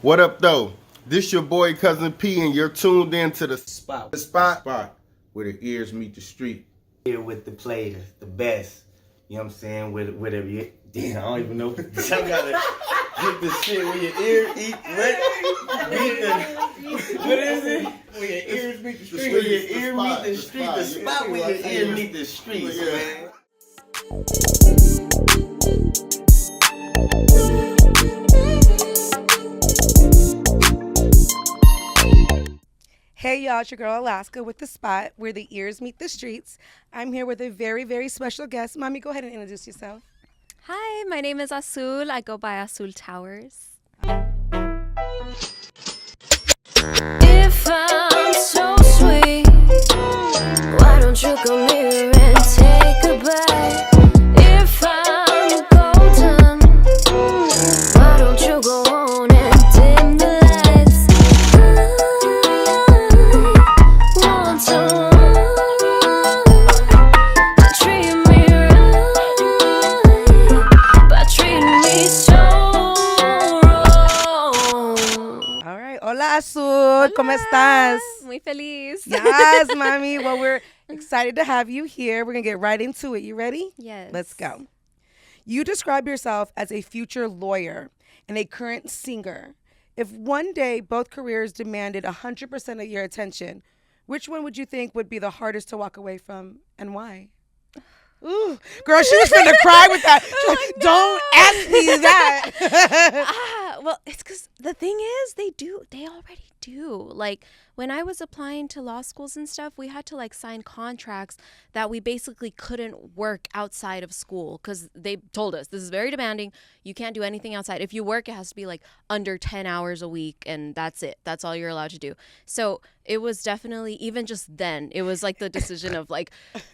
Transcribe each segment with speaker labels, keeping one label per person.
Speaker 1: What up, though? This your boy Cuzin P, and you're tuned in to the
Speaker 2: Spot.
Speaker 1: spot where the ears meet the street.
Speaker 2: Here with the players, the best. You know what I'm saying? Whatever you. Damn, I don't even know. I gotta get the shit where your ear eat. What is it? Where your ears meet the street. Where your ear meet the street. The spot where your ear meet the streets, man.
Speaker 3: Hey y'all, it's your girl Alaska with The Spot, where the ears meet the streets. I'm here with a very, very special guest. Mommy, go ahead and introduce yourself.
Speaker 4: Hi, my name is Azul. I go by Azul Towers.
Speaker 5: If I'm so sweet, why don't you come here and take a bite? If I'm golden, why don't you go on and dim the lights? I want someone to treat me right, but treat me so wrong.
Speaker 3: All right, hola Azul, ¿cómo estás?
Speaker 4: Muy feliz.
Speaker 3: Yes, mommy. Well, we're excited to have you here. We're going to get right into it. You ready?
Speaker 4: Yes.
Speaker 3: Let's go. You describe yourself as a future lawyer and a current singer. If one day both careers demanded 100% of your attention, which one would you think would be the hardest to walk away from, and why? Ooh, girl, she was gonna cry with that. She's like, don't ask me that.
Speaker 4: Well, it's because the thing is, they already do. Like, when I was applying to law schools and stuff, we had to like sign contracts that we basically couldn't work outside of school because they told us this is very demanding. You can't do anything outside. If you work, it has to be like under 10 hours a week, and that's it. That's all you're allowed to do. So it was definitely, even just then, it was like the decision of like,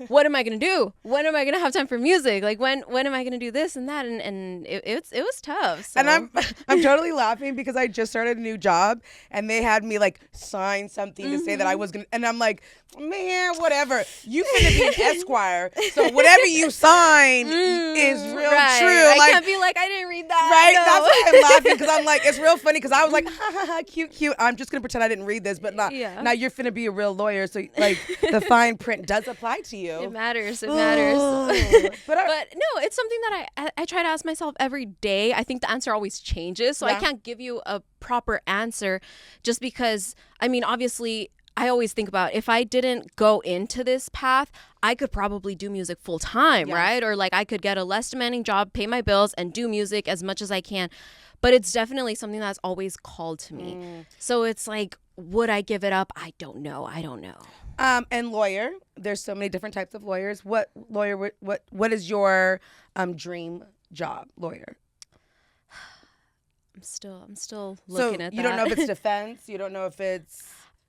Speaker 4: what am I going to do? When am I going to have time for music? Like, when am I going to do this and that? And it was tough. So.
Speaker 3: And I'm totally laughing because I just started a new job and they had me like sign something to say that I was gonna, and I'm like, man, whatever. You finna be an Esquire, so whatever you sign is real
Speaker 4: right.
Speaker 3: true.
Speaker 4: I
Speaker 3: like,
Speaker 4: can't be like, I didn't read that.
Speaker 3: right?
Speaker 4: No.
Speaker 3: That's why I'm laughing because I'm like, it's real funny because I was like, ha ha ha, cute. I'm just gonna pretend I didn't read this, but not.
Speaker 4: Yeah.
Speaker 3: Now you're finna be a real lawyer, so like the fine print does apply to you.
Speaker 4: It matters. It matters.
Speaker 3: But
Speaker 4: no, it's something that I try to ask myself every day. I think the answer always changes, so I
Speaker 3: Yeah.
Speaker 4: can't give you a proper answer just because, I mean, obviously, I always think about if I didn't go into this path, I could probably do music full time,
Speaker 3: Yeah.
Speaker 4: right? Or like I could get a less demanding job, pay my bills, and do music as much as I can. But it's definitely something that's always called to me. So it's like, would I give it up? I don't know.
Speaker 3: And lawyer, there's so many different types of lawyers. What lawyer? What is your dream job, lawyer?
Speaker 4: I'm still looking at that.
Speaker 3: You don't know if it's defense. You don't know if it's.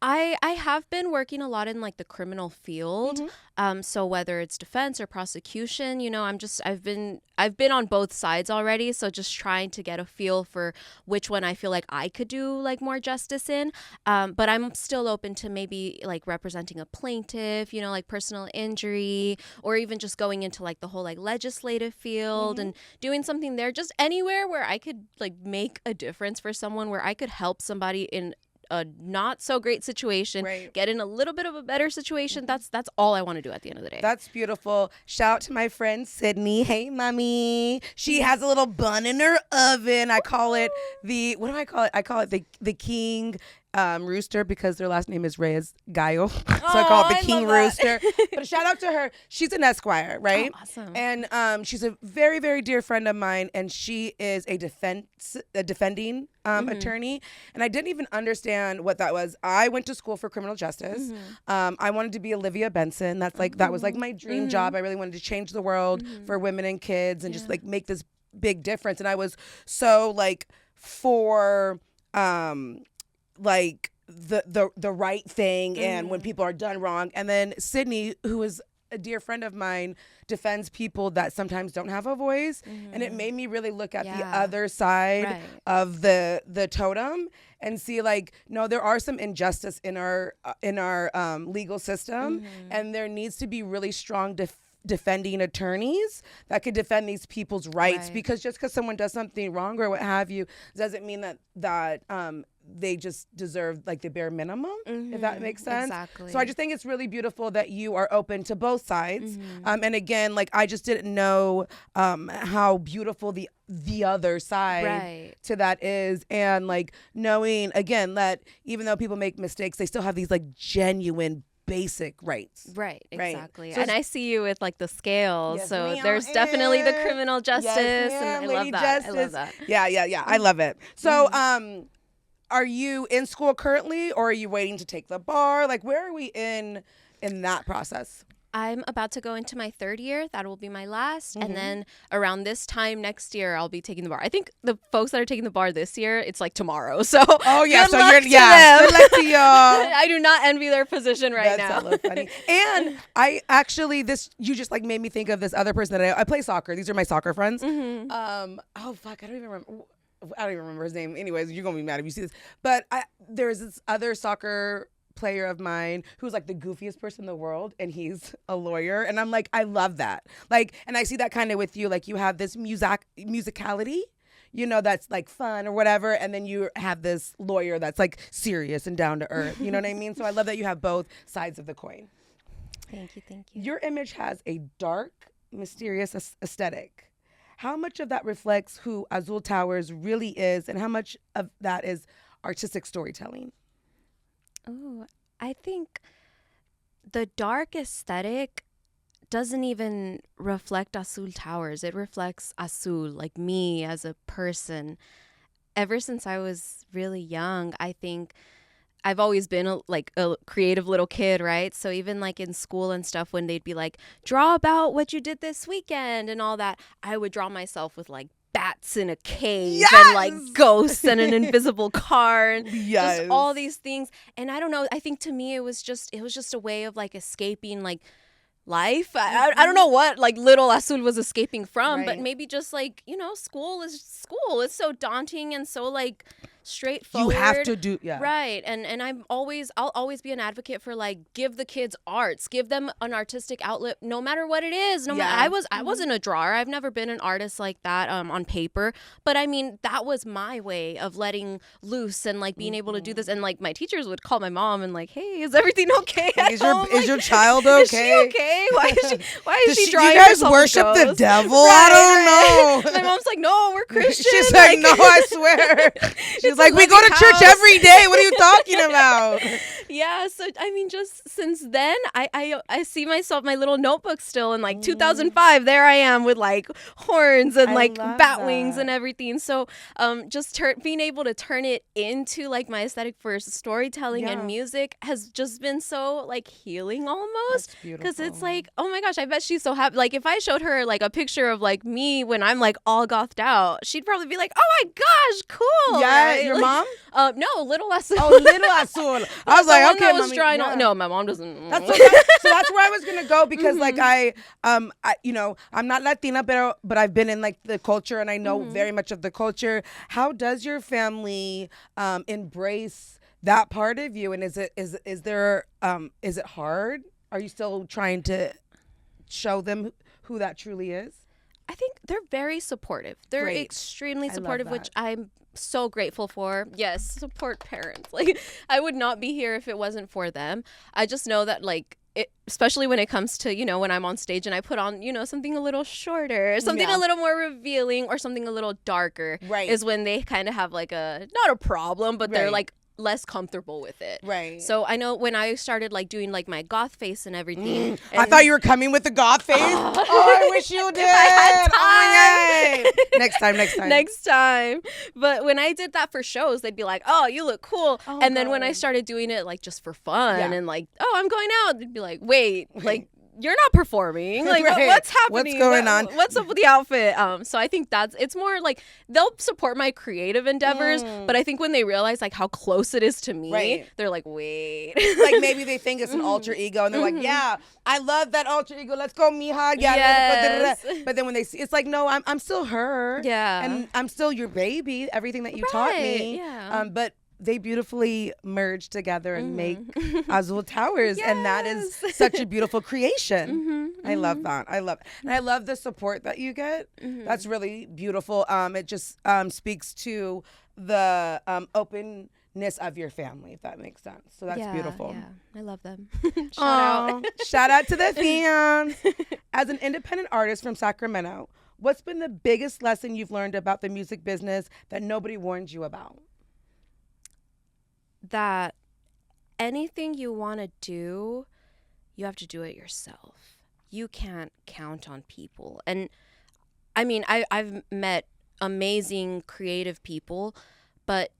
Speaker 4: I have been working a lot in like the criminal field. So whether it's defense or prosecution, you know, I've been on both sides already. So just trying to get a feel for which one I feel like I could do like more justice in. But I'm still open to maybe like representing a plaintiff, you know, like personal injury, or even just going into like the whole like legislative field and doing something there, just anywhere where I could like make a difference for someone, where I could help somebody in a not so great situation,
Speaker 3: Right.
Speaker 4: get in a little bit of a better situation. That's all I want to do at the end of the day.
Speaker 3: That's beautiful. Shout out to my friend Sydney. Hey, mommy. She has a little bun in her oven. I call it what do I call it? I call it the king rooster because their last name is Reyes Gallo. So I call it the king rooster. But shout out to her. She's an Esquire, right?
Speaker 4: Oh, awesome.
Speaker 3: And she's a very, very dear friend of mine, and she is a defending attorney. And I didn't even understand what that was. I went to school for criminal justice. I wanted to be Olivia Benson. That was like my dream job. I really wanted to change the world for women and kids and just like make this big difference. And I was so like for like the right thing and when people are done wrong. And then Sydney, who is a dear friend of mine, defends people that sometimes don't have a voice, and it made me really look at the other side of the totem and see like, no, there are some injustice in our legal system, and there needs to be really strong defending attorneys that could defend these people's rights,
Speaker 4: Right.
Speaker 3: because just because someone does something wrong or what have you doesn't mean that they just deserve like the bare minimum, if that makes sense.
Speaker 4: Exactly.
Speaker 3: So I just think it's really beautiful that you are open to both sides. And again, like I just didn't know how beautiful the other side
Speaker 4: Right.
Speaker 3: to that is, and like knowing again that even though people make mistakes, they still have these like genuine basic rights.
Speaker 4: Right,
Speaker 3: Right.
Speaker 4: exactly.
Speaker 3: So
Speaker 4: and I see you with like the scales.
Speaker 3: Yes,
Speaker 4: so
Speaker 3: ma'am.
Speaker 4: there's definitely the
Speaker 3: And-
Speaker 4: criminal justice.
Speaker 3: Yes,
Speaker 4: and I
Speaker 3: ma'am,
Speaker 4: love
Speaker 3: Lady
Speaker 4: that. I
Speaker 3: Justice.
Speaker 4: love that.
Speaker 3: Yeah. I love it. So are you in school currently, or are you waiting to take the bar? Like where are we in that process?
Speaker 4: I'm about to go into my 3rd year. That will be my last.
Speaker 3: Mm-hmm.
Speaker 4: And then around this time next year, I'll be taking the bar. I think the folks that are taking the bar this year, it's like tomorrow. So
Speaker 3: Oh yeah,
Speaker 4: good
Speaker 3: so
Speaker 4: luck
Speaker 3: you're
Speaker 4: to
Speaker 3: good
Speaker 4: them.
Speaker 3: luck to y'all.
Speaker 4: I do not envy their position right
Speaker 3: That's
Speaker 4: now.
Speaker 3: hella funny. And I actually, you just like made me think of this other person that I play soccer. These are my soccer friends. Oh fuck, I don't even remember his name. Anyways, you're gonna be mad if you see this. But there's this other soccer player of mine who's like the goofiest person in the world, and he's a lawyer, and I'm like, I love that. Like, and I see that kind of with you. Like, you have this musicality, that's like fun or whatever, and then you have this lawyer that's like serious and down to earth. You know what I mean? So I love that you have both sides of the coin.
Speaker 4: Thank you.
Speaker 3: Your image has a dark, mysterious aesthetic. How much of that reflects who Azul Towers really is, and how much of that is artistic storytelling?
Speaker 4: Oh, I think the dark aesthetic doesn't even reflect Azul Towers. It reflects Azul, like me as a person. Ever since I was really young, I think I've always been a creative little kid, right? So even like in school and stuff, when they'd be like, draw about what you did this weekend and all that, I would draw myself with like bats in a cave and like ghosts and an invisible car and just all these things. And I don't know, I think to me it was just a way of like escaping like life. I don't know what like little Azul was escaping from, but maybe just like, school is school. It's so daunting and so like straightforward.
Speaker 3: You have to do,
Speaker 4: right. And I'll always be an advocate for like, give the kids arts, give them an artistic outlet, no matter what it is. I wasn't a drawer. I've never been an artist like that on paper, but I mean that was my way of letting loose and like being able to do this. And like my teachers would call my mom and like, hey, is everything okay at home?
Speaker 3: Is your child okay?
Speaker 4: Is she okay? Why is she drawing?
Speaker 3: You guys
Speaker 4: herself
Speaker 3: worship the
Speaker 4: ghosts?
Speaker 3: devil?
Speaker 4: Right,
Speaker 3: I don't know.
Speaker 4: My mom's like, no, we're Christian.
Speaker 3: She's like, no, I swear. She's like, we go to church every day. What are you talking about?
Speaker 4: Yeah, so I mean, just since then, I see myself, my little notebook still in like 2005. There I am with like horns and like bat wings and everything. So just being able to turn it into like my aesthetic for storytelling and music has just been so like healing almost. Because it's like, oh my gosh, I bet she's so happy. Like if I showed her like a picture of like me when I'm like all gothed out, she'd probably be like, oh my gosh, cool.
Speaker 3: Yeah,
Speaker 4: right?
Speaker 3: your
Speaker 4: like,
Speaker 3: mom?
Speaker 4: No, little Azul.
Speaker 3: Oh, little Azul. I was like, okay,
Speaker 4: was
Speaker 3: mommy,
Speaker 4: drawing
Speaker 3: yeah.
Speaker 4: no, my mom doesn't.
Speaker 3: So that's where I was gonna go, because like I I'm not Latina, but I've been in like the culture, and I know very much of the culture. How does your family embrace that part of you? And is it hard? Are you still trying to show them who that truly is?
Speaker 4: I think they're very supportive. They're
Speaker 3: Great.
Speaker 4: extremely
Speaker 3: I love
Speaker 4: supportive, which
Speaker 3: that.
Speaker 4: I'm so grateful for. Yes, support parents. Like I would not be here if it wasn't for them. I just know that like especially when it comes to, when I'm on stage and I put on, something a little shorter, something a little more revealing, or something a little darker,
Speaker 3: Right.
Speaker 4: is when they kind of have like not a problem, but they're
Speaker 3: Right.
Speaker 4: like less comfortable with it.
Speaker 3: Right.
Speaker 4: So I know when I started like doing like my goth face and everything.
Speaker 3: I
Speaker 4: and-
Speaker 3: thought you were coming with the goth face. I wish you did.
Speaker 4: had
Speaker 3: Oh my God. Next time.
Speaker 4: Next time. But when I did that for shows, they'd be like, oh, you look cool.
Speaker 3: Oh,
Speaker 4: and then when I
Speaker 3: God.
Speaker 4: started doing it like just for fun
Speaker 3: Yeah.
Speaker 4: and like, oh, I'm going out, they'd be like, wait. Like, you're not performing. Like,
Speaker 3: Right.
Speaker 4: what's happening?
Speaker 3: What's going on?
Speaker 4: What's up with the outfit? So I think it's more like they'll support my creative endeavors, but I think when they realize like how close it is to me,
Speaker 3: Right.
Speaker 4: they're like, wait.
Speaker 3: Like maybe they think it's an alter ego, and they're like, yeah, I love that alter ego. Let's go, mija. Yeah,
Speaker 4: Yes.
Speaker 3: let's go. But then when they see, it's like, no, I'm still her.
Speaker 4: Yeah.
Speaker 3: And I'm still your baby. Everything that you taught me.
Speaker 4: Right, yeah.
Speaker 3: But they beautifully merge together and make Azul Towers, and that is such a beautiful creation. I love that. I love it. And I love the support that you get. That's really beautiful. It just speaks to the openness of your family, if that makes sense. So that's beautiful.
Speaker 4: Yeah, I love them.
Speaker 3: Shout out to the fans. As an independent artist from Sacramento, what's been the biggest lesson you've learned about the music business that nobody warned you about?
Speaker 4: That anything you want to do, you have to do it yourself. You can't count on people. And I mean, I've met amazing creative people, but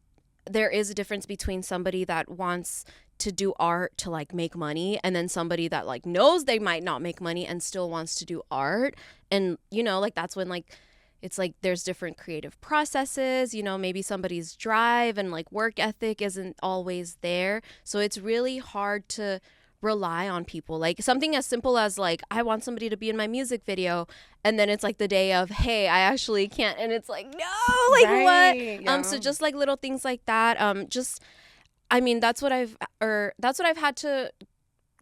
Speaker 4: there is a difference between somebody that wants to do art to like make money and then somebody that like knows they might not make money and still wants to do art. And you know, like that's when like it's like there's different creative processes, you know, maybe somebody's drive and like work ethic isn't always there. So it's really hard to rely on people. Like something as simple as like, I want somebody to be in my music video. And then it's like the day of, hey, I actually can't. And it's like, no, like what?
Speaker 3: Yeah.
Speaker 4: So just like little things like that. I mean, that's what I've had to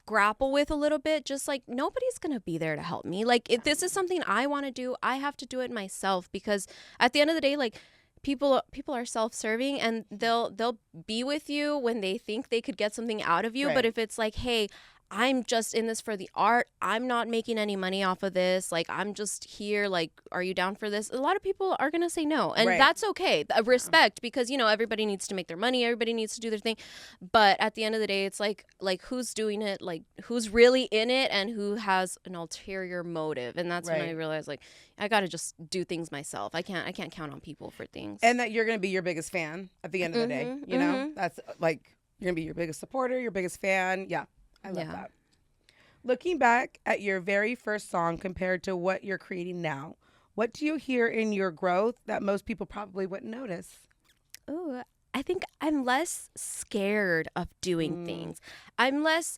Speaker 4: grapple with a little bit. Just like nobody's gonna be there to help me. Like if this is something I want to do, I have to do it myself, because at the end of the day, like people are self-serving and they'll be with you when they think they could get something out of you.
Speaker 3: Right.
Speaker 4: But if it's like, hey, I'm just in this for the art, I'm not making any money off of this, like I'm just here, like, are you down for this? A lot of people are gonna say no, and that's okay. Respect, because you know everybody needs to make their money, everybody needs to do their thing, but at the end of the day, it's like who's doing it, like who's really in it, and who has an ulterior motive. And that's when I realized, like, I gotta just do things myself. I can't count on people for things.
Speaker 3: And that you're gonna be your biggest fan at the end of the day. You know, that's like you're gonna be your biggest supporter, your biggest fan. Yeah. I love that. Looking back at your very first song compared to what you're creating now, what do you hear in your growth that most people probably wouldn't notice?
Speaker 4: Oh, I think I'm less scared of doing things. I'm less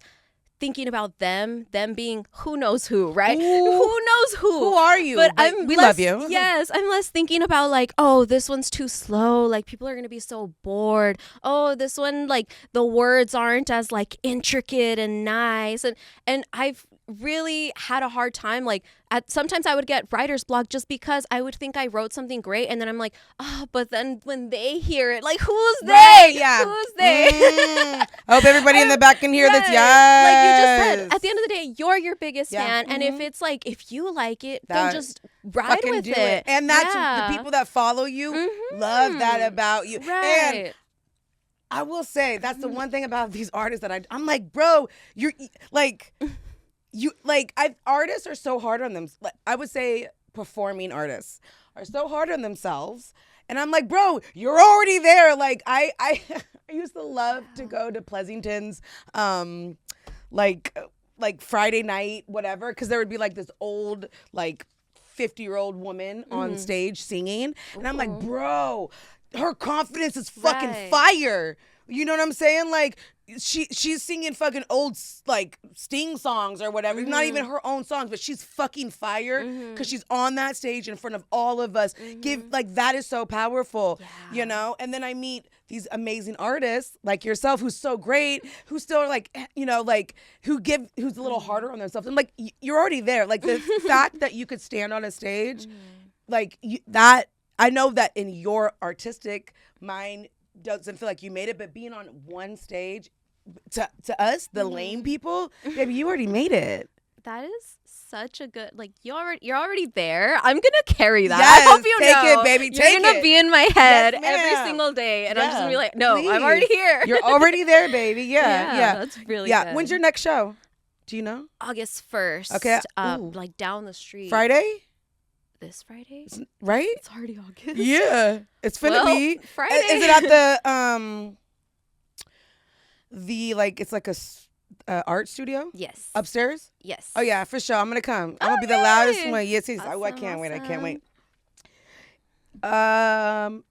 Speaker 4: thinking about them being who knows who, right? Ooh, who knows who?
Speaker 3: Who are you?
Speaker 4: But
Speaker 3: we love you.
Speaker 4: Yes, I'm less thinking about like, oh, this one's too slow. Like people are going to be so bored. Oh, this one, like the words aren't as like intricate and nice. And I've really had a hard time. Like sometimes I would get writer's block just because I would think I wrote something great. And then I'm like, oh, but then when they hear it, like who's they?
Speaker 3: Yeah.
Speaker 4: Who's they?
Speaker 3: I hope everybody in the back can hear this. Yes.
Speaker 4: Like you just said, at the end of the day, you're your biggest fan. And if it's like, if you like it, then just ride with it.
Speaker 3: And that's the people that follow you love that about you.
Speaker 4: Right.
Speaker 3: And I will say, that's the one thing about these artists that I'm like, bro, you're like... artists are so hard on them. I would say performing artists are so hard on themselves. And I'm like, bro, you're already there. Like I used to love to go to Pleasanton's, like Friday night, whatever. 'Cause there would be like this old, like 50-year-old woman on stage singing. And I'm like, bro, her confidence is fucking fire. You know what I'm saying? Like she's singing fucking old like Sting songs or whatever. Not even her own songs, but she's fucking fire because she's on that stage in front of all of us. That is so powerful, you know? And then I meet these amazing artists like yourself who's so great, who still are like, you know, like who's a little harder on themselves. I'm like, you're already there. Like the fact that you could stand on a stage, like that, I know that in your artistic mind, doesn't feel like you made it, but being on one stage to us, the lame people, baby, you already made it.
Speaker 4: That is such a good, like you're already there. I'm gonna carry that.
Speaker 3: Yes,
Speaker 4: I hope you
Speaker 3: take
Speaker 4: know.
Speaker 3: it, baby.
Speaker 4: You're gonna be in my head every
Speaker 3: ma'am.
Speaker 4: single day, and I'm just gonna be like, no,
Speaker 3: please.
Speaker 4: I'm already here.
Speaker 3: You're already there, baby. Yeah.
Speaker 4: That's really
Speaker 3: good. When's your next show? Do you know?
Speaker 4: August 1st.
Speaker 3: Okay.
Speaker 4: Like down the street.
Speaker 3: It's
Speaker 4: This Friday?
Speaker 3: right?
Speaker 4: It's already August.
Speaker 3: Yeah, it's finna be
Speaker 4: Friday.
Speaker 3: Is it at it's like a art studio?
Speaker 4: Yes.
Speaker 3: Upstairs?
Speaker 4: Yes.
Speaker 3: Oh yeah, for sure. I'm gonna come. I'm gonna be the loudest one. Yes.
Speaker 4: Awesome,
Speaker 3: I can't wait. I can't wait.
Speaker 4: awesome.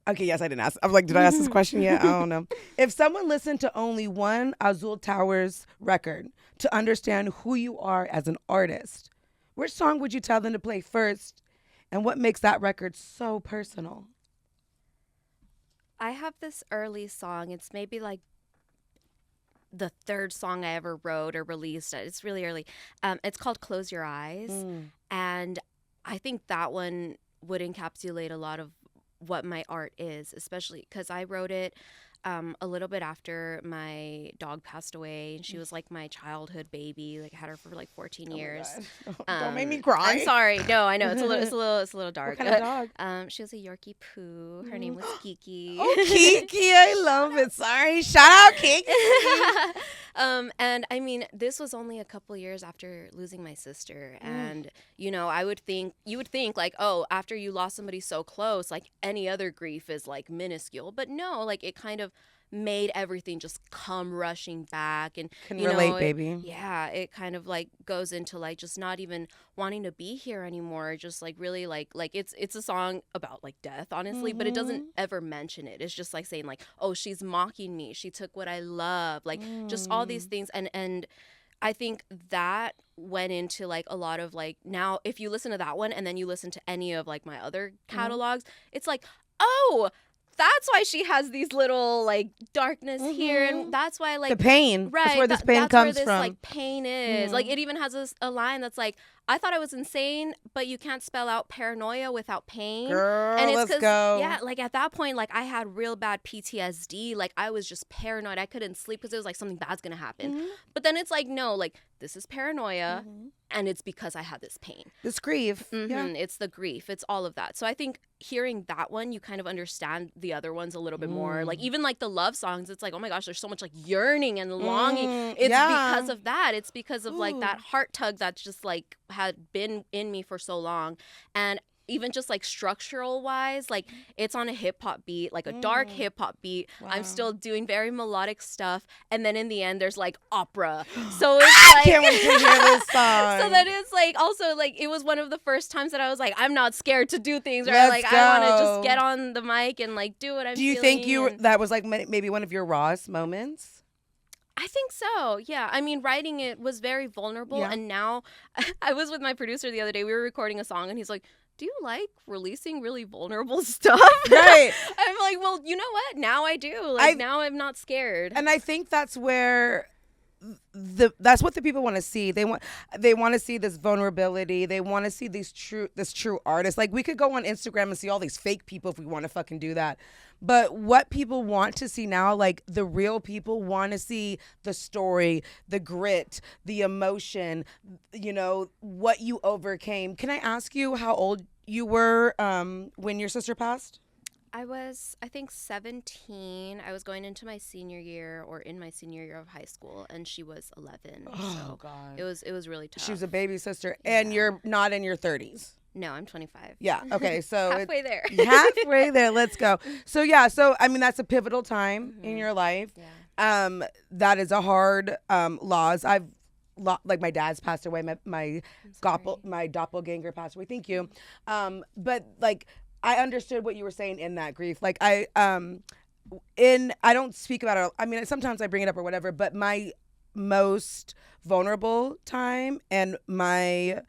Speaker 3: Okay, yes, I didn't ask. I'm like, did I ask this question yet? I don't know. If someone listened to only one Azul Towers record to understand who you are as an artist, which song would you tell them to play first? And what makes that record so personal?
Speaker 4: I have this early song. It's maybe like the third song I ever wrote or released. It's really early. It's called Close Your Eyes. And I think that one would encapsulate a lot of what my art is, especially because I wrote it a little bit after my dog passed away, and she was like my childhood baby. Like I had her for like 14 years.
Speaker 3: Don't make me cry.
Speaker 4: I'm sorry. No, I know it's a little dark.
Speaker 3: What kind of dog?
Speaker 4: She was a Yorkie Poo. Her name was Kiki.
Speaker 3: Oh, Kiki, I love it. Sorry, shout out Kiki.
Speaker 4: And I mean, this was only a couple years after losing my sister, and you know, you would think like, oh, after you lost somebody so close, like any other grief is like minuscule, but no, like it kind of made everything just come rushing back. And
Speaker 3: Can
Speaker 4: you
Speaker 3: relate,
Speaker 4: know,
Speaker 3: baby.
Speaker 4: Yeah, it kind of like goes into like just not even wanting to be here anymore, just like really like it's a song about like death, honestly, but it doesn't ever mention it. It's just like saying like, oh, she's mocking me, she took what I love, like just all these things. And I think that went into like a lot of like, now if you listen to that one and then you listen to any of like my other catalogs, it's like, oh, that's why she has these little like darkness here, and that's why like
Speaker 3: the pain.
Speaker 4: Right,
Speaker 3: That's where this pain
Speaker 4: that's
Speaker 3: comes
Speaker 4: where this
Speaker 3: from.
Speaker 4: like pain is. Like it even has a line that's like, I thought I was insane, but you can't spell out paranoia without pain.
Speaker 3: Girl,
Speaker 4: and it's
Speaker 3: let's
Speaker 4: 'cause,
Speaker 3: go.
Speaker 4: Yeah, like at that point, like I had real bad PTSD. Like I was just paranoid. I couldn't sleep because it was like something bad's gonna happen. But then it's like, no, like this is paranoia, and it's because I had this pain.
Speaker 3: This grief. Yeah.
Speaker 4: It's the grief. It's all of that. So I think hearing that one, you kind of understand the other ones a little bit more. Like even like the love songs, it's like, oh my gosh, there's so much like yearning and longing. It's because of that. It's because of like that heart tug that's just like had been in me for so long. And even just like structural wise, like it's on a hip hop beat, like a dark hip hop beat.
Speaker 3: Wow.
Speaker 4: I'm still doing very melodic stuff, and then in the end there's like opera. So it's
Speaker 3: I
Speaker 4: like,
Speaker 3: can't wait to hear this song.
Speaker 4: so that is like also like it was one of the first times that I was like, I'm not scared to do things, or
Speaker 3: Let's
Speaker 4: like
Speaker 3: go.
Speaker 4: I want to just get on the mic and like do what I'm.
Speaker 3: Do you
Speaker 4: feeling
Speaker 3: think that was like maybe one of your rawest moments?
Speaker 4: I think so. Yeah. I mean, writing it was very vulnerable.
Speaker 3: Yeah.
Speaker 4: And now I was with my producer the other day. We were recording a song and he's like, do you like releasing really vulnerable stuff?
Speaker 3: Right.
Speaker 4: I'm like, well, you know what? Now I do. Like now I'm not scared.
Speaker 3: And I think that's where that's what the people want to see. They want to see this vulnerability. They want to see this true artist. Like we could go on Instagram and see all these fake people if we want to fucking do that. But what people want to see now, like the real people want to see the story, the grit, the emotion, you know, what you overcame. Can I ask you how old you were when your sister passed?
Speaker 4: I was, I think, 17. I was going into my senior year or in my senior year of high school, and she was 11.
Speaker 3: Oh,
Speaker 4: so
Speaker 3: God.
Speaker 4: It was really tough.
Speaker 3: She was a baby sister, and you're not in your 30s.
Speaker 4: No, I'm 25.
Speaker 3: Yeah. Okay. So
Speaker 4: Halfway there.
Speaker 3: halfway there. Let's go. So yeah. So I mean, that's a pivotal time in your life.
Speaker 4: Yeah.
Speaker 3: That is a hard loss. Like my dad's passed away. My doppelganger passed away. Thank you. But like I understood what you were saying in that grief. Like I don't speak about it. I mean, sometimes I bring it up or whatever. But my most vulnerable time and my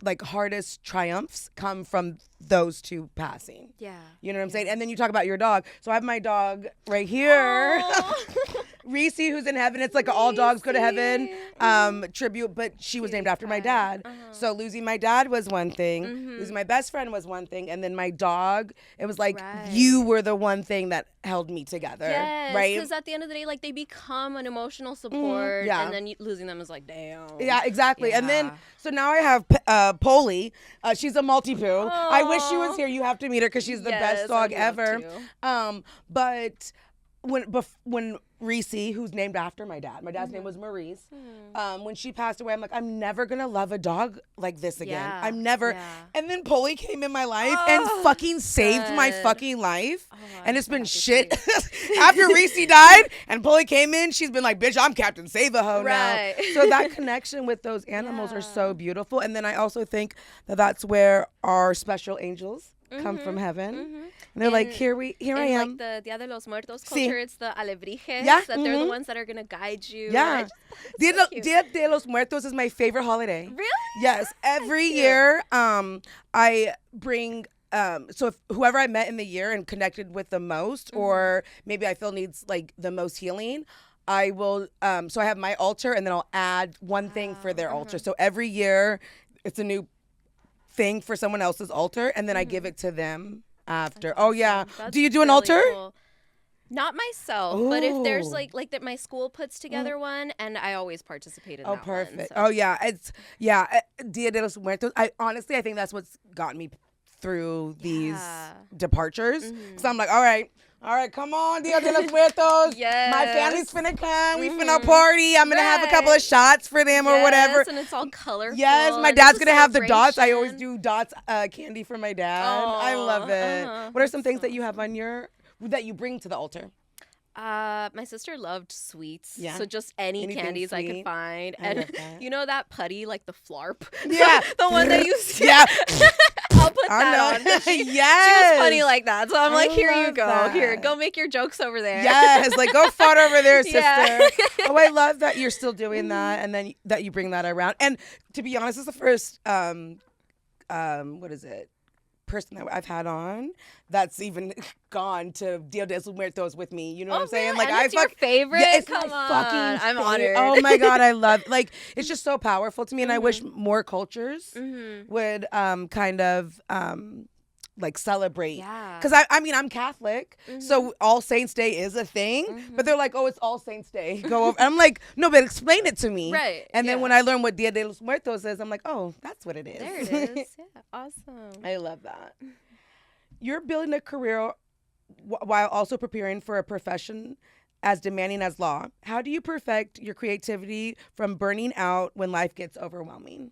Speaker 3: like hardest triumphs come from those two passing.
Speaker 4: Yeah.
Speaker 3: You know what I'm saying? And then you talk about your dog. So I have my dog right here. Reese, who's in heaven. It's like all dogs go to heaven tribute, but she was named after my dad. So losing my dad was one thing. Losing my best friend was one thing. And then my dog, it was like you were the one thing that held me together.
Speaker 4: Yes,
Speaker 3: right?
Speaker 4: because at the end of the day, like they become an emotional support,
Speaker 3: Yeah.
Speaker 4: and then losing them is like, damn.
Speaker 3: Yeah, exactly.
Speaker 4: Yeah.
Speaker 3: And then, so now I have Polly. She's a multi-poo. I wish she was here. You have to meet her because she's the best dog ever. But when Reese, who's named after my dad's name was Maurice. When she passed away, I'm like, I'm never gonna love a dog like this again.
Speaker 4: Yeah.
Speaker 3: I'm never.
Speaker 4: Yeah.
Speaker 3: And then Polly came in my life and fucking saved my fucking life. And it's been shit. After Reese died and Polly came in, she's been like, bitch, I'm Captain Save-A-Ho now. So that connection with those animals are so beautiful. And then I also think that that's where our special angels come from heaven. And they're like, here I am.
Speaker 4: Like the Dia de los Muertos
Speaker 3: Sí.
Speaker 4: culture, it's the alebrijes,
Speaker 3: Yeah.
Speaker 4: that they're the ones that are going to guide you.
Speaker 3: Yeah.
Speaker 4: So cute.
Speaker 3: Dia de los Muertos is my favorite holiday.
Speaker 4: Really?
Speaker 3: Yes. Every year, I bring so if whoever I met in the year and connected with the most, or maybe I feel needs like the most healing, I will. So I have my altar, and then I'll add one thing for their altar. So every year, it's a new thing for someone else's altar, and then I give it to them after. Oh yeah.
Speaker 4: That's
Speaker 3: Do you do an
Speaker 4: really
Speaker 3: altar?
Speaker 4: cool. Not myself, but if there's
Speaker 3: Ooh.
Speaker 4: like that, my school puts together one, and I always participate in that one.
Speaker 3: Perfect.
Speaker 4: So.
Speaker 3: Oh yeah, it's Dia de los Muertos. I think that's what's gotten me through these departures. Because I'm like, all right, come on, Dia de los Muertos.
Speaker 4: Yes.
Speaker 3: My family's finna come. We finna party. I'm gonna have a couple of shots for them or whatever.
Speaker 4: Yes, and it's all colorful.
Speaker 3: Yes, my
Speaker 4: and
Speaker 3: dad's
Speaker 4: it's a
Speaker 3: gonna have the dots. I always
Speaker 4: celebration.
Speaker 3: do dots candy for my dad. I love it. What are some things that you have on that you bring to the altar?
Speaker 4: My sister loved sweets.
Speaker 3: Yeah.
Speaker 4: So just any
Speaker 3: Anything
Speaker 4: candies I
Speaker 3: sweet.
Speaker 4: could find.
Speaker 3: I
Speaker 4: And
Speaker 3: love that.
Speaker 4: you know that putty, like the flarp?
Speaker 3: Yeah.
Speaker 4: the one that you see.
Speaker 3: Yeah.
Speaker 4: I'll put
Speaker 3: I
Speaker 4: that
Speaker 3: know.
Speaker 4: on. She
Speaker 3: Yes.
Speaker 4: was funny like that. So I'm
Speaker 3: I
Speaker 4: like, here you
Speaker 3: love
Speaker 4: go.
Speaker 3: that.
Speaker 4: Here, go make your jokes over there.
Speaker 3: Yes, like go fart over there, sister.
Speaker 4: Yeah.
Speaker 3: Oh, I love that you're still doing that, and then that you bring that around. And to be honest, it's the first what is it? Person that I've had on that's even gone to Dia de los Muertos with me. You know what I'm saying?
Speaker 4: Really? And it's your favorite?
Speaker 3: Yeah, it's
Speaker 4: Come
Speaker 3: my
Speaker 4: on.
Speaker 3: fucking
Speaker 4: I'm
Speaker 3: favorite.
Speaker 4: honored.
Speaker 3: Oh my god, I love it's just so powerful to me, and I wish more cultures would kind of like celebrate.
Speaker 4: Yeah.
Speaker 3: Because I mean I'm Catholic, so All Saints Day is a thing, but they're like, oh, it's All Saints Day. Go over. I'm like, no, but explain it to me.
Speaker 4: Right,
Speaker 3: And then
Speaker 4: yeah.
Speaker 3: when I learn what Dia de los Muertos is, I'm like, oh, that's what it is.
Speaker 4: There it is. Yeah, awesome.
Speaker 3: I love that. You're building a career while also preparing for a profession as demanding as law. How do you perfect your creativity from burning out when life gets overwhelming?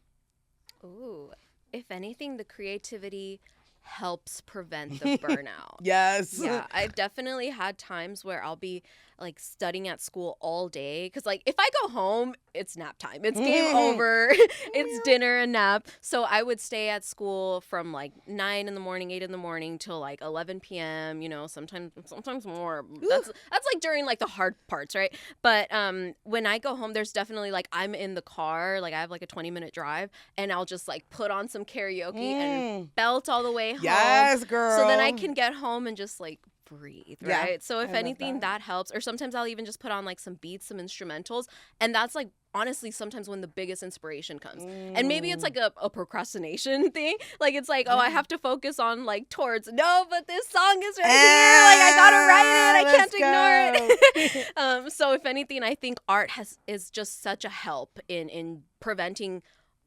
Speaker 4: Ooh, if anything, the creativity helps prevent the burnout.
Speaker 3: Yes.
Speaker 4: Yeah, I've definitely had times where I'll be like studying at school all day because like if I go home, it's nap time. It's game over. It's dinner and nap. So I would stay at school from like 9 in the morning, 8 in the morning till like 11 p.m. You know, sometimes more. That's like during like the hard parts, right? But when I go home, there's definitely like I'm in the car, like I have like a 20-minute drive, and I'll just like put on some karaoke and belt all the way home.
Speaker 3: Yes, girl.
Speaker 4: So then I can get home and just like breathe,
Speaker 3: Yeah,
Speaker 4: right? So if
Speaker 3: I love
Speaker 4: anything, that helps. Or sometimes I'll even just put on like some beats, some instrumentals, and that's like honestly sometimes when the biggest inspiration comes. And maybe it's like a procrastination thing. Like it's like, oh, I have to focus on like towards. No, but this song is right here. Like I gotta write it. I can't ignore it. So if anything, I think art is just such a help in preventing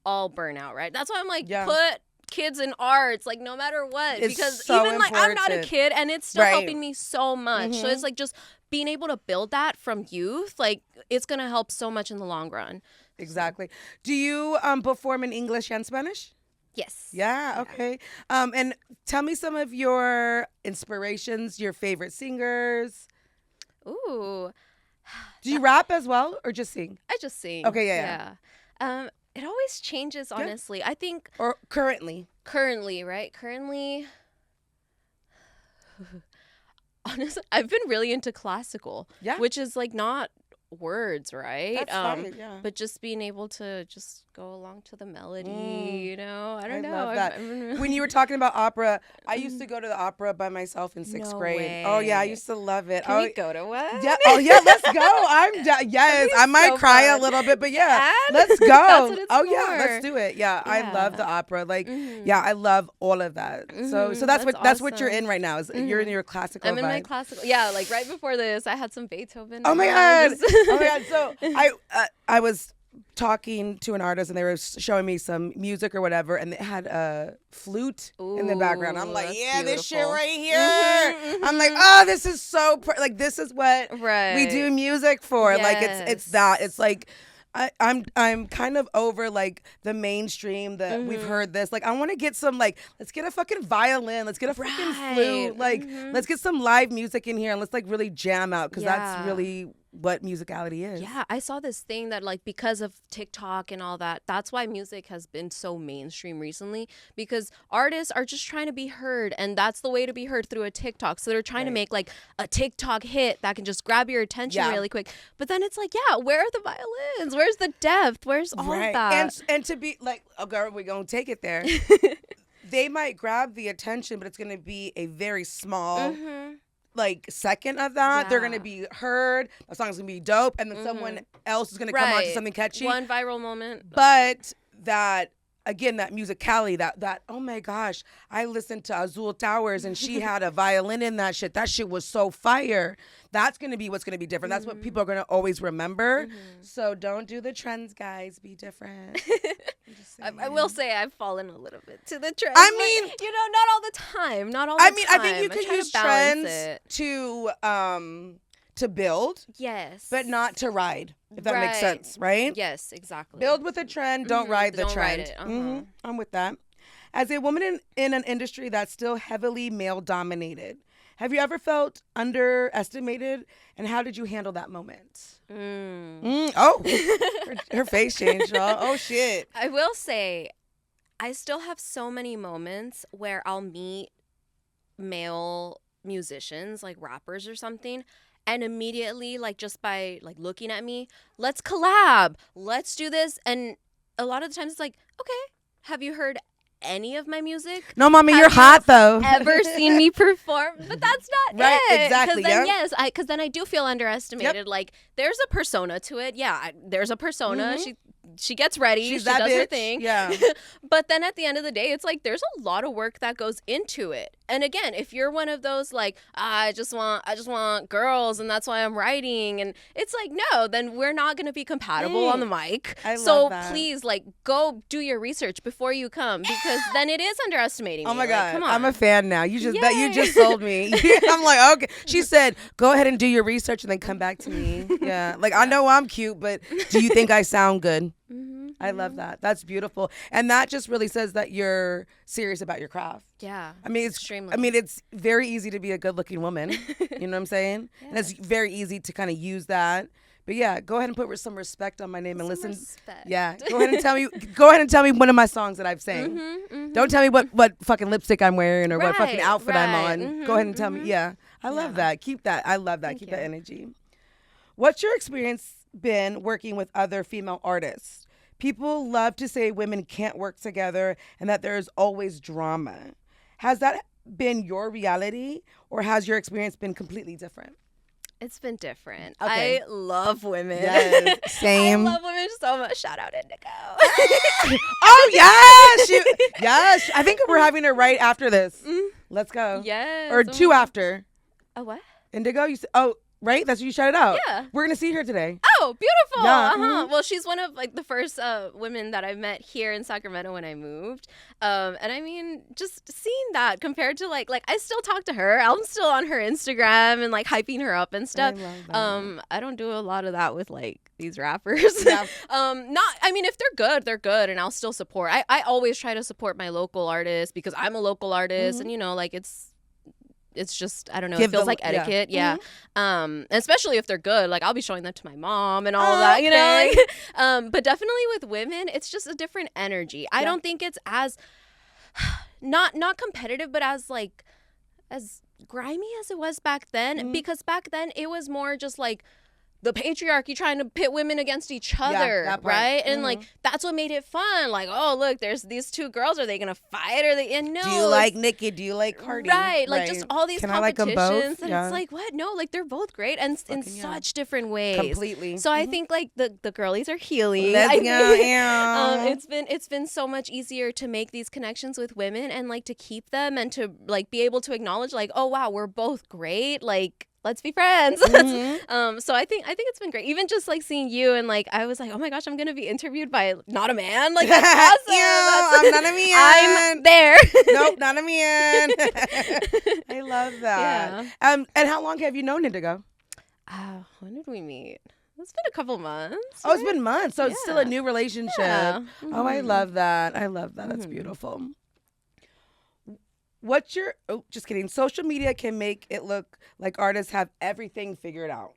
Speaker 4: all burnout, right? That's why I'm like, put kids in arts, like no matter what,
Speaker 3: It's
Speaker 4: because
Speaker 3: so
Speaker 4: even like I'm not a
Speaker 3: important.
Speaker 4: kid and it's still
Speaker 3: Right.
Speaker 4: helping me so much. So it's like just being able to build that from youth, like it's gonna help so much in the long run.
Speaker 3: Exactly. Do you perform in English and Spanish?
Speaker 4: Yes.
Speaker 3: Yeah, okay. And tell me some of your inspirations, your favorite singers.
Speaker 4: Ooh,
Speaker 3: Do you rap as well or just sing?
Speaker 4: I just sing.
Speaker 3: Okay, yeah.
Speaker 4: It always changes, honestly. I think
Speaker 3: Or currently?
Speaker 4: right? Currently, honestly, I've been really into classical, which is like not words, right?
Speaker 3: That's fine, yeah.
Speaker 4: But just being able to just go along to the melody, you know? I don't know.
Speaker 3: love that.
Speaker 4: I've been really...
Speaker 3: When you were talking about opera, I used to go to the opera by myself in sixth
Speaker 4: No
Speaker 3: grade.
Speaker 4: way.
Speaker 3: Oh yeah, I used to love it.
Speaker 4: Can
Speaker 3: oh,
Speaker 4: we go to one?
Speaker 3: Yeah. Oh yeah, let's go. I'm down. Yes, I might
Speaker 4: so
Speaker 3: cry
Speaker 4: fun.
Speaker 3: a little bit, but yeah,
Speaker 4: And
Speaker 3: let's go.
Speaker 4: that's what it's
Speaker 3: Oh yeah,
Speaker 4: for.
Speaker 3: let's do it. Yeah, I love the opera. Like,
Speaker 4: Mm-hmm.
Speaker 3: yeah, I love all of that. So that's what you're in right now. Is you're in your classical.
Speaker 4: I'm in my
Speaker 3: vibe.
Speaker 4: classical. Yeah, like right before this, I had some Beethoven.
Speaker 3: Oh my
Speaker 4: on.
Speaker 3: god! Oh my god! So I was talking to an artist and they were showing me some music or whatever, and they had a flute in the background. I'm like,
Speaker 4: that's
Speaker 3: yeah, this shit
Speaker 4: beautiful.
Speaker 3: right here. I'm like, oh, this is so like this is what we do music for. Like it's that. It's like. I'm kind of over like the mainstream that we've heard this. Like I want to get some like let's get a fucking violin, let's get a fucking flute, like let's get some live music in here and let's like really jam out because that's really what musicality is.
Speaker 4: Yeah, I saw this thing that like because of TikTok and all that, that's why music has been so mainstream recently because artists are just trying to be heard and that's the way to be heard through a TikTok. So they're trying to make like a TikTok hit that can just grab your attention really quick. But then it's like, yeah, where are the violins? Where's the depth? Where's all of that?
Speaker 3: And to be like, oh girl, we're gonna take it there. they might grab the attention, but it's going to be a very small like second of that. They're going to be heard. The song's going to be dope, and then someone else is going to come on to something catchy.
Speaker 4: One viral moment.
Speaker 3: But that, again, that musicality, that oh my gosh, I listened to Azul Towers and she had a violin in that shit. That shit was so fire. That's going to be what's going to be different. That's what people are going to always remember. So don't do the trends, guys. Be different.
Speaker 4: I will say I've fallen a little bit to the trends.
Speaker 3: I mean,
Speaker 4: not all the time. Not all the time.
Speaker 3: I think you could
Speaker 4: try
Speaker 3: use
Speaker 4: to balance
Speaker 3: trends to build,
Speaker 4: yes,
Speaker 3: but not to ride. If that makes sense, right?
Speaker 4: Yes, exactly.
Speaker 3: Build with a trend, don't ride the
Speaker 4: Don't
Speaker 3: trend.
Speaker 4: ride it.
Speaker 3: I'm with that. As a woman in an industry that's still heavily male dominated, have you ever felt underestimated, and how did you handle that moment? Oh, her face changed, y'all. Oh shit.
Speaker 4: I will say, I still have so many moments where I'll meet male musicians, like rappers or something, and immediately, like, just by like looking at me, let's collab, let's do this. And a lot of the times it's like, okay, have you heard any of my music?
Speaker 3: No, mommy,
Speaker 4: Have
Speaker 3: you're
Speaker 4: you
Speaker 3: hot though.
Speaker 4: Ever seen me perform? But that's not
Speaker 3: Right,
Speaker 4: it.
Speaker 3: exactly,
Speaker 4: Then,
Speaker 3: yeah.
Speaker 4: yes, because then I do feel underestimated. Like, there's a persona to it. Yeah, there's a persona. She gets ready.
Speaker 3: She's
Speaker 4: she
Speaker 3: that
Speaker 4: does her
Speaker 3: bitch.
Speaker 4: thing.
Speaker 3: Yeah.
Speaker 4: But then at the end of the day, it's like there's a lot of work that goes into it. And again, if you're one of those like, I just want girls and that's why I'm writing, and it's like, no, then we're not going to be compatible on the mic.
Speaker 3: I
Speaker 4: so
Speaker 3: love that.
Speaker 4: please, like, go do your research before you come, because then it is underestimating
Speaker 3: Oh
Speaker 4: me.
Speaker 3: my
Speaker 4: Like,
Speaker 3: God,
Speaker 4: come on.
Speaker 3: I'm a fan now. You
Speaker 4: Yay.
Speaker 3: just sold me. I'm like, okay. She said, go ahead and do your research and then come back to me. Yeah, like I know I'm cute, but do you think I sound good? I love that. That's beautiful, and that just really says that you're serious about your craft.
Speaker 4: Yeah.
Speaker 3: I mean,
Speaker 4: extremely.
Speaker 3: it's very easy to be a good-looking woman. You know what I'm saying? And it's very easy to kind of use that. But yeah, go ahead and put some respect on my name and listen.
Speaker 4: Respect.
Speaker 3: Yeah, go ahead and tell me. Go ahead and tell me one of my songs that I've sang. Don't tell me what fucking lipstick I'm wearing or what fucking outfit I'm on. Go ahead and tell me. Yeah, I love that. Keep that. I love that. Keep that energy. What's your experience been working with other female artists? People love to say women can't work together and that there's always drama. Has that been your reality, or has your experience been completely different?
Speaker 4: It's been different.
Speaker 3: Okay.
Speaker 4: I love women.
Speaker 3: Yes, same.
Speaker 4: I love women so much. Shout out Indigo.
Speaker 3: Oh yes, yes. I think we're having her right after this. Let's go.
Speaker 4: Yes.
Speaker 3: Or two after.
Speaker 4: A what?
Speaker 3: Indigo. You said, oh right. That's what you shouted out.
Speaker 4: Yeah.
Speaker 3: We're gonna see her today.
Speaker 4: Oh, beautiful.
Speaker 3: Yeah,
Speaker 4: Well, she's one of like the first women that I met here in Sacramento when I moved. And I mean, just seeing that compared to like I still talk to her. I'm still on her Instagram and like hyping her up and stuff.
Speaker 3: I love that.
Speaker 4: I don't do a lot of that with like these rappers.
Speaker 3: Yeah.
Speaker 4: I mean, if they're good and I'll still support. I always try to support my local artists because I'm a local artist and you know, like it's just, I don't know, it feels like etiquette. Yeah. Especially if they're good. Like I'll be showing them to my mom and all of that, you know, like, but definitely with women, it's just a different energy. I don't think it's as not competitive, but as like, as grimy as it was back then, because back then it was more just like the patriarchy trying to pit women against each other,
Speaker 3: that part.
Speaker 4: right? And like that's what made it fun. Like, oh look, there's these two girls. Are they gonna fight? Or they? And no.
Speaker 3: Do you like Nicki? Do you like Cardi?
Speaker 4: Right, like just all these
Speaker 3: Can I like 'em
Speaker 4: competitions,
Speaker 3: both?
Speaker 4: and
Speaker 3: Yeah.
Speaker 4: it's like what? No, like they're both great and in such different ways.
Speaker 3: Completely.
Speaker 4: So I think like the girlies are healing.
Speaker 3: Let's
Speaker 4: I
Speaker 3: go.
Speaker 4: think, it's been so much easier to make these connections with women and like to keep them and to like be able to acknowledge like, oh wow, we're both great. Like let's be friends. So I think it's been great. Even just like seeing you and like I was like, oh my gosh, I'm gonna be interviewed by not a man. Like that's awesome.
Speaker 3: I'm not a man.
Speaker 4: I'm there.
Speaker 3: Nope, not a man. I love that.
Speaker 4: Yeah.
Speaker 3: And how long have you known Indigo?
Speaker 4: When did we meet? It's been a couple months.
Speaker 3: Oh, it's been months, so it's still a new relationship.
Speaker 4: Yeah.
Speaker 3: Oh, I love that. I love that. That's beautiful. What's your, just kidding. Social media can make it look like artists have everything figured out.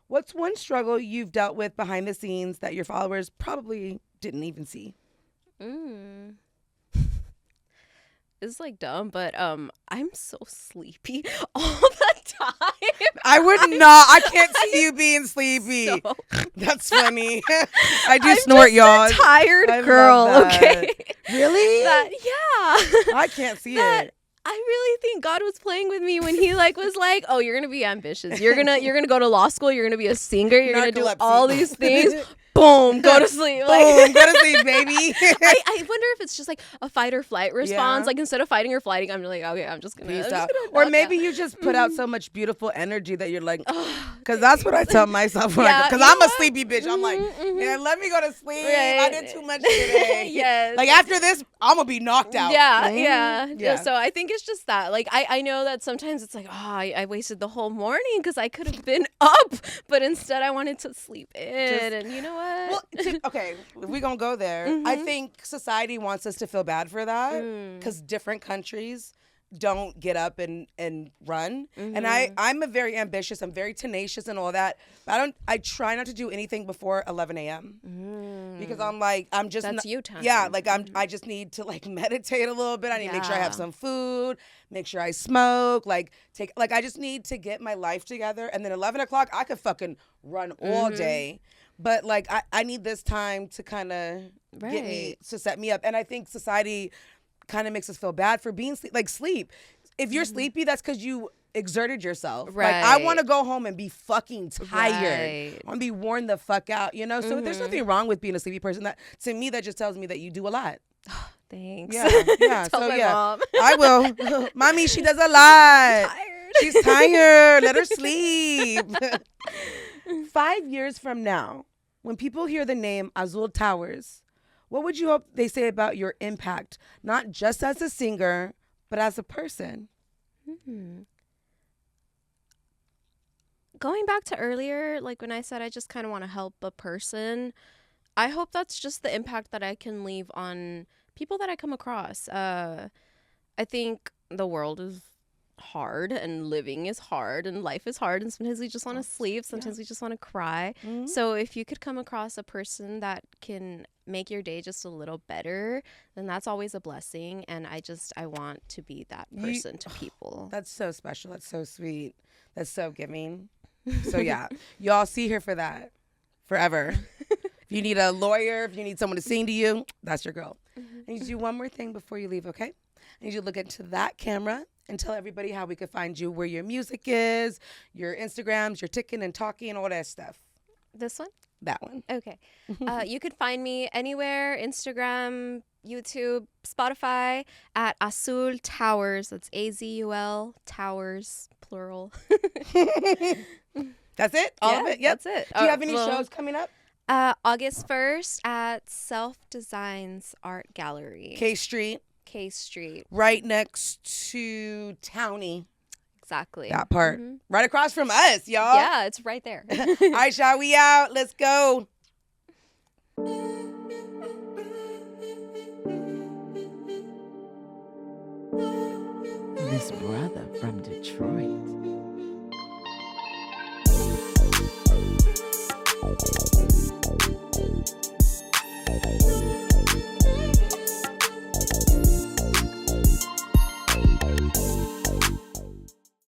Speaker 3: What's one struggle you've dealt with behind the scenes that your followers probably didn't even see?
Speaker 4: It's like dumb, but I'm so sleepy all the time.
Speaker 3: I would not. I can't see you being sleepy.
Speaker 4: So-
Speaker 3: That's funny. I do
Speaker 4: I'm
Speaker 3: snort,
Speaker 4: just
Speaker 3: y'all.
Speaker 4: a tired
Speaker 3: I love
Speaker 4: girl,
Speaker 3: that.
Speaker 4: okay?
Speaker 3: Really?
Speaker 4: Yeah.
Speaker 3: I can't see
Speaker 4: That
Speaker 3: it.
Speaker 4: I really think God was playing with me when he was like, "Oh, you're gonna be ambitious. You're gonna go to law school. You're gonna be a singer. You're gonna do
Speaker 3: Narcolepsy.
Speaker 4: all these things. Boom, go to sleep."
Speaker 3: Boom, go to sleep, baby.
Speaker 4: I wonder if it's just like a fight or flight response.
Speaker 3: Yeah.
Speaker 4: Like instead of fighting or flighting, I'm like, okay, I'm just
Speaker 3: Peace
Speaker 4: gonna
Speaker 3: out.
Speaker 4: knock
Speaker 3: Or
Speaker 4: out.
Speaker 3: maybe you just put out so much beautiful energy that you're like, because that's what I tell myself.
Speaker 4: Yeah,
Speaker 3: Because
Speaker 4: you
Speaker 3: I'm
Speaker 4: know
Speaker 3: a sleepy bitch. I'm like, yeah, let me go to sleep. I
Speaker 4: Right.
Speaker 3: did too much today.
Speaker 4: Yes.
Speaker 3: Like after this, I'm going to be knocked out.
Speaker 4: Yeah,
Speaker 3: Mhm.
Speaker 4: yeah. So I think it's just that. Like, I know that sometimes it's like, oh, I wasted the whole morning because I could have been up, but instead I wanted to sleep in. And you know what?
Speaker 3: Well, okay, if we're going to go there, I think society wants us to feel bad for that because different countries don't get up and run. And I'm a very ambitious, I'm very tenacious and all that. But I try not to do anything before 11 a.m. Because I'm just
Speaker 4: That's you time.
Speaker 3: Yeah, like I just need to like meditate a little bit. I need to make sure I have
Speaker 4: Yeah.
Speaker 3: some food, make sure I smoke, I just need to get my life together. And then 11 o'clock, I could fucking run all day. But like I need this time to kind of get me
Speaker 4: Right.
Speaker 3: to set me up. And I think society kind of makes us feel bad for being sleep. If you're sleepy, that's because you exerted yourself. Like I
Speaker 4: Right.
Speaker 3: want to go home and be fucking tired.
Speaker 4: Right.
Speaker 3: I want to be worn the fuck out, you know? So there's nothing wrong with being a sleepy person. That to me that just tells me that you do a lot.
Speaker 4: Thanks.
Speaker 3: Yeah. Yeah.
Speaker 4: Tell
Speaker 3: so
Speaker 4: my
Speaker 3: yeah.
Speaker 4: mom.
Speaker 3: I will. Mommy, she does a lot.
Speaker 4: Tired.
Speaker 3: She's tired. Let her sleep. 5 years from now, when people hear the name Azul Towers, what would you hope they say about your impact, not just as a singer, but as a person?
Speaker 4: Going back to earlier, like when I said I just kind of want to help a person, I hope that's just the impact that I can leave on people that I come across. I think the world is hard and living is hard and life is hard and sometimes we just want to sleep, sometimes we just want to cry. So if you could come across a person that can make your day just a little better, then that's always a blessing. And I want to be that person to people.
Speaker 3: That's so special. That's so sweet. That's so giving. So yeah, y'all see her for that forever. If you need a lawyer, if you need someone to sing to you, that's your girl. I need you to do one more thing before you leave, okay? I need you to look into that camera and tell everybody how we could find you, where your music is, your Instagrams, your ticking and talking and all that stuff.
Speaker 4: This one?
Speaker 3: That one.
Speaker 4: Okay. You could find me anywhere, Instagram, YouTube, Spotify, at Azul Towers. That's AZUL Towers, plural.
Speaker 3: That's it? All of it? Yep.
Speaker 4: That's it.
Speaker 3: Do you have any shows coming up?
Speaker 4: August 1st at Self Designs Art Gallery.
Speaker 3: K Street,
Speaker 4: K Street.
Speaker 3: right next to Townie.
Speaker 4: Exactly.
Speaker 3: That part. Right across from us, y'all.
Speaker 4: Yeah, it's right there.
Speaker 3: All right, y'all, we out. Let's go.
Speaker 6: This brother from Detroit.